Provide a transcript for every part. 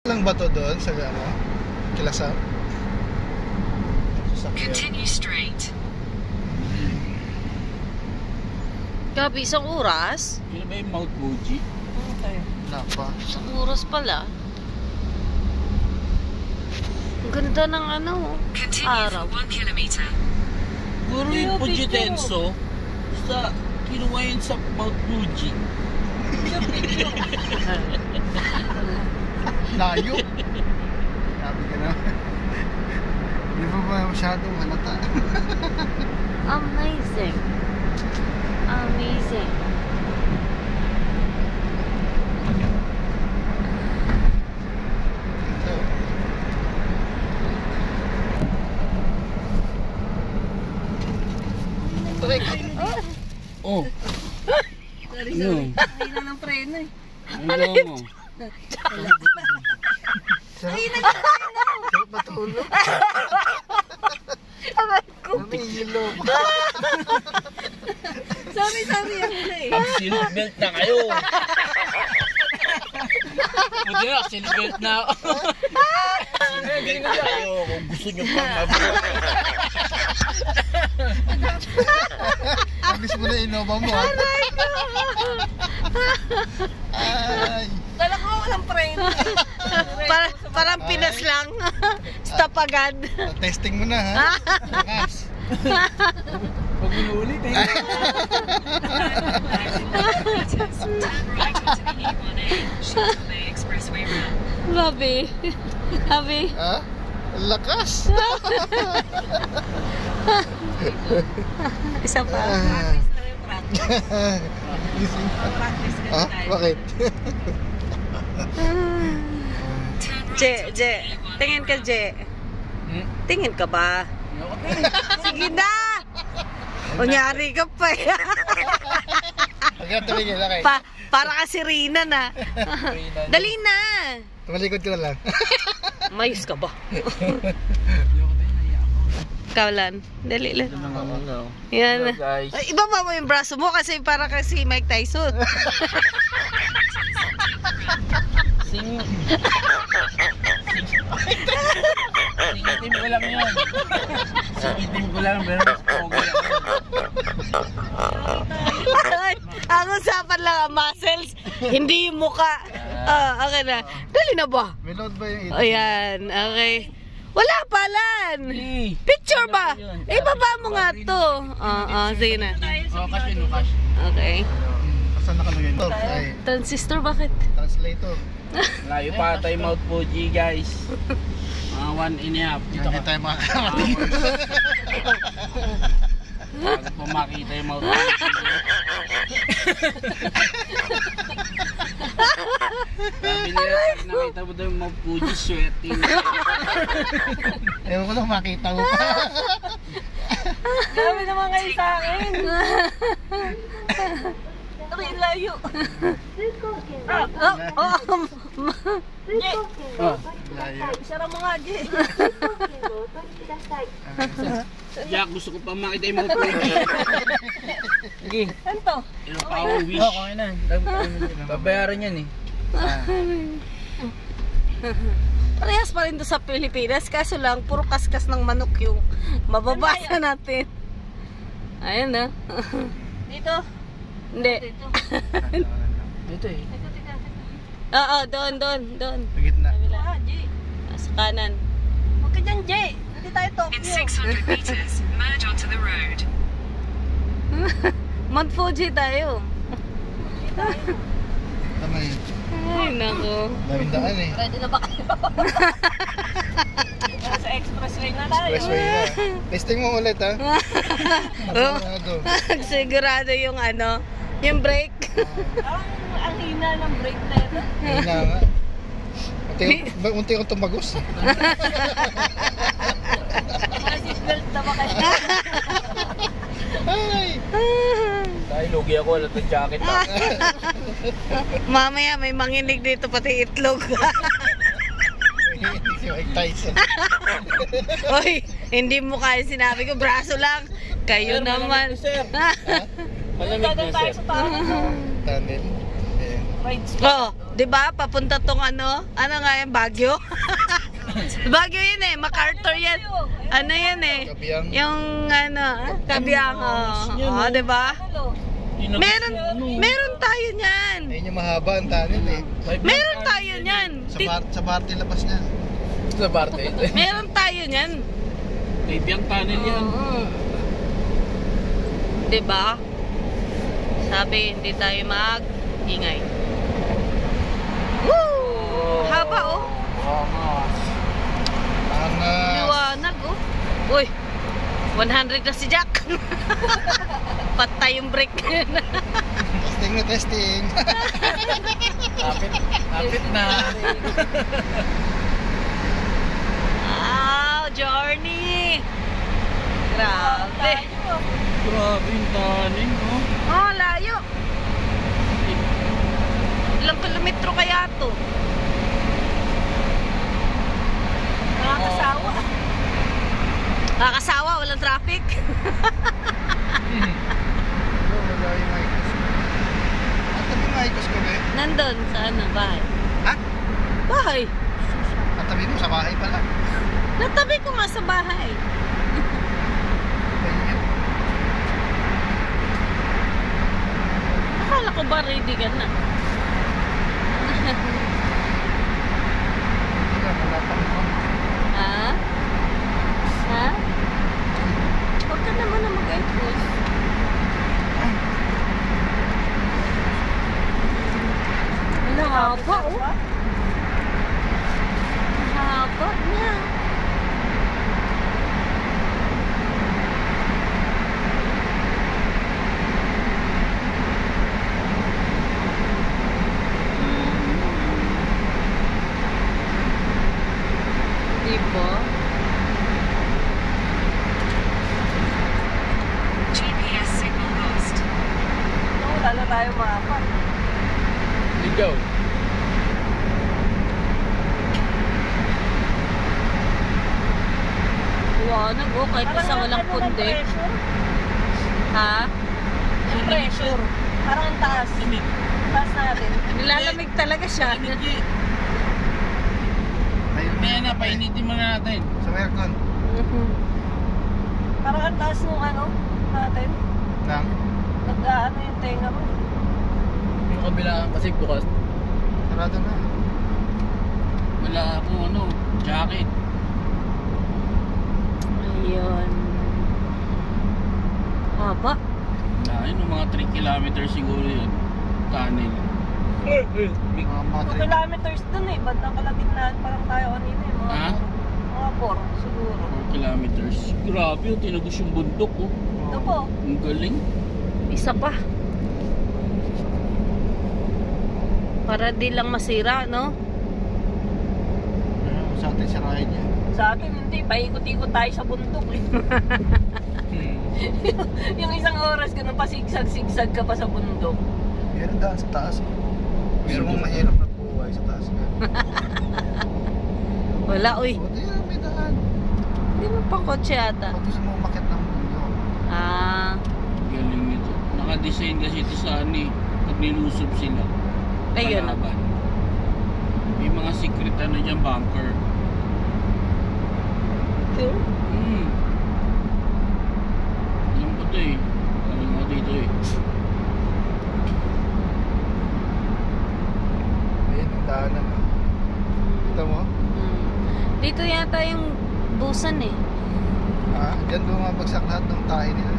Lang ba to doon sa ano? Kilasap? Continue straight. Gabi, isang oras? Yun ba yung Mount Fuji? Napa. Isang oras pala. Ang ganda ng ano, Continue araw. for 1 kilometer. Puro yung Fuji Tenso sa kinuha yun sa Mount Fuji. Layo. Sabi ka na. Di ba ba masyadong halata? Amazing. Amazing. Oh. Ano? Ay na ng preno eh. Ano mo? Sarap matulog. Namihilo. Sorry ako na eh. Mag-seatbelt na kayo. Buti na, seatbelt na ako. Seatbelt na kayo kung gusto nyo pang mabuhay. Abis mo na Innova mo. Aray ko! Ay. Dala ko walang preno. Parang Pinas lang. Stop agad. Testing mo na ha. Lakas. Pag minuulit eh. Turn right onto the E1A Shuttle Bay Expressway route. Babi. Babi. Ha? Lakas. Isa pa. Ah, bakit? Je. Tingin ka, Je. Tingin ka ba? Sige na! Unyari ka pa eh. Hanggang tumigil, okay. Para ka si Rina na. Dali na! Tumalikod ka na lang. Mayos ka ba? Kaulan. Dali lang. Yan. Hello, guys. Ay, ibaba mo yung braso mo kasi para kasi Mike Tyson. Singitin ko lang yun. Singitin ko lang, pero mas pogi ako. Ang usapan lang ang muscles, hindi yung muka. Okay na. Dali na ba? May load ba yung Ayan, okay. Wala palan. Picture ba? Ibaba mo nga to. Sige na. Oh, cash yun, cash. Okay. Saan nakalagay ito? Ay, Transistor, bakit? translator. Layo pa tayo Mount Fuji, guys. Mga 1.5. Dito Hindi ka. tayo makakamating. Bago pa makita yung Mount Fuji. Sabi nila, pag nakita mo daw yung Mount Fuji, sweating. Ewan ko lang makita mo pa. Grabe naman kayo sa akin. Ay, layo. Layo. Isara mo nga, Jay. Jack, gusto ko pa makita yung Mount Fuji. Sige. Ano to? Ilang pa ako wish. Oo, okay na. Babayaran yan eh. Parehas pa rin to sa Pilipinas, kaso lang puro kaskas ng manok yung mababasa natin. Ayun na. Dito? Hindi. Dito eh. Oo, doon. Sa gitna. Sa kanan. Huwag ka dyan, Jay. Hindi tayo In Tokyo. 600 meters, merge onto the road. Mount Fuji tayo. Tama yun. Ay, nako. Daming daan eh. Ready na ba kayo? Sa expressway na tayo. Expressway na. Testing mo ulit ha. Sigurado. Sigurado yung ano, yung brake. Ang hina ng brake na ito. Hina nga. Unti ko tumagos. Mga seatbelt na ba kayo? Ay! Dahil lugi ako, wala ng jacket ha. Mamaya may manginig dito pati itlog. Si Mike Tyson. Oy, hindi mo kaya sinabi ko, braso lang. Kayo Sir, naman. malamig na, sir. Malamig na, sir. Tunnel. Oh, 'Di ba? Papunta tong ano nga yan, Baguio? Baguio yun eh, MacArthur yan. Ano yan eh? Kabiang. Yung ano, Kabiang. Oh, 'di ba? Meron tayo niyan. Ayun yung mahaba ang tunnel eh. Meron tayo niyan. Sa Barte labas niya. Sa Barte. Meron tayo niyan. Kabiang tunnel yan. Oo. 'Di ba? Sabi hindi tayo mag-ingay. Woo! Haba oh. Liwanag oh. Uy. 100 na si Jack. Patay yung brake. Testing na testing. Kapit na. Wow, journey. Grabe. Grabe yung tunnel, no? Oh, layo. Ilang kilometro kaya to? Nakakasawa. Nakakasawa, walang traffic. Wala yung Maicos. At tabi yung Maicos ko ba? Nandun sa ano, bahay. Ha? Bahay. At tabi mo sa bahay pala. Natabi ko nga sa bahay. Ayun. Akala ko ba ready ka na? Wala pa rin. Ha? Ha? Huwag ka naman na mag-ayos. Wala, haba oh. Haba niya. Diba? GPS signal lost. Wala na tayo maapat. Ligaw. Liwanag oh, kahit isa walang pundi. Ha? Yung pressure. Parang ang taas. Taas natin. Nilalamig talaga siya. Kaya na, painitin mo na natin. Sa aircon. Parang ang taas nung ano natin. Lang. Nag-ano yung tenga mo. Yung kabilaan kasi bukas. Sarado na. Wala akong ano, jacket. Ayun. Haba. Ayun, mga 3 kilometers siguro yun. Tunnel. Mga 2 kilometers dun eh. Bandang kalagitnaan pa lang tayo kanina eh. Ha? Mga 4 siguro. 4 kilometers. Grabe yun, tinagos yung bundok oh. Ito po. Ang galing. Isa pa. Para di lang masira, no? Sa atin sirahin niya. Sa atin hindi. Paikot-ikot tayo sa bundok eh. Yung isang oras ka nang pasigsag-sigsag ka pa sa bundok. Meron daan sa taas. Gusto mong mahirap na buhay sa taas ka. Wala, uy. O, di may daan. Hindi mo pa kotse ata. Pag gusto mo umakyat ng bundok. Ah. Galing nito. Naka-design kasi ito sa ano eh. Pag nilusob sila. Ayun. Kalaban. May mga secret ano dyan, bunker. Sure? Alam ko ito eh. Alam ko dito eh. Ayun, ang daanan. Kita mo? Dito yata yung Busan eh. Ah, dyan bumabagsak lahat ng tae nila.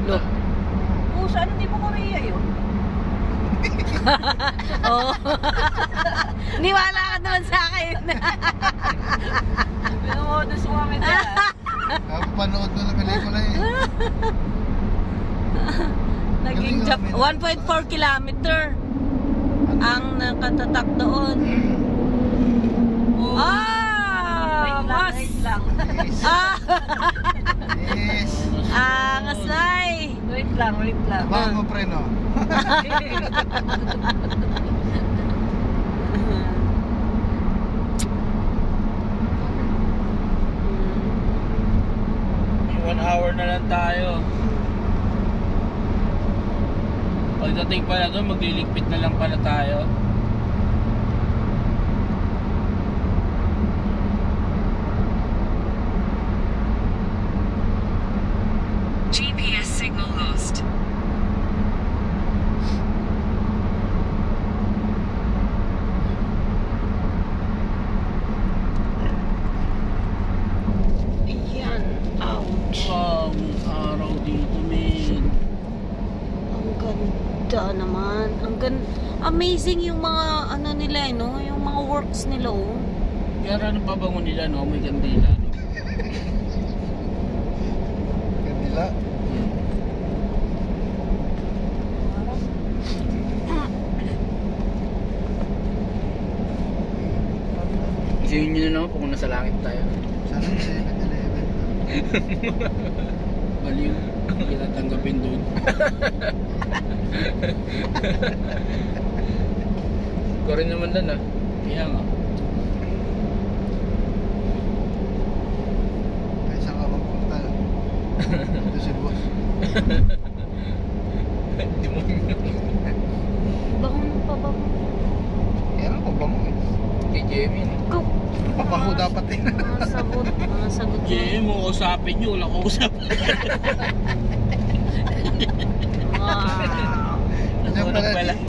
Look. Busan, hindi pa Korea yun. Oo. Niwala ka naman sa akin. Pinamodus mo kami na. Panood mo na pelikula eh. Naging 1.4 kilometer ang nakatatak doon. Mas! Ah! Yes. Angasay! Wait lang. Abangan mo pre no? May 1 hour na lang tayo. Pagdating pala doon, magliligpit na lang pala tayo. Amazing yung mga ano nila, no? Yung mga works nila, oh. Kaya ano pabango nila, no? May kandila, no? Kandila. Isipin nyo na naman kung nasa langit tayo. Sana yung 7-Eleven. Baliw. Hindi kita tanggapin doon. Ko rin naman lang, ah. Kaya nga. Kaya saan ka magpunta? Ito si boss. Di mo. Bango ng pabango. Kaya nga pabango eh. Kay Jemmy, no? Papaho dapat eh. Mga sagot. Mga sagot. Jemmy, mo kausapin nyo. Wala ko usapin. Wow. Diyan pala.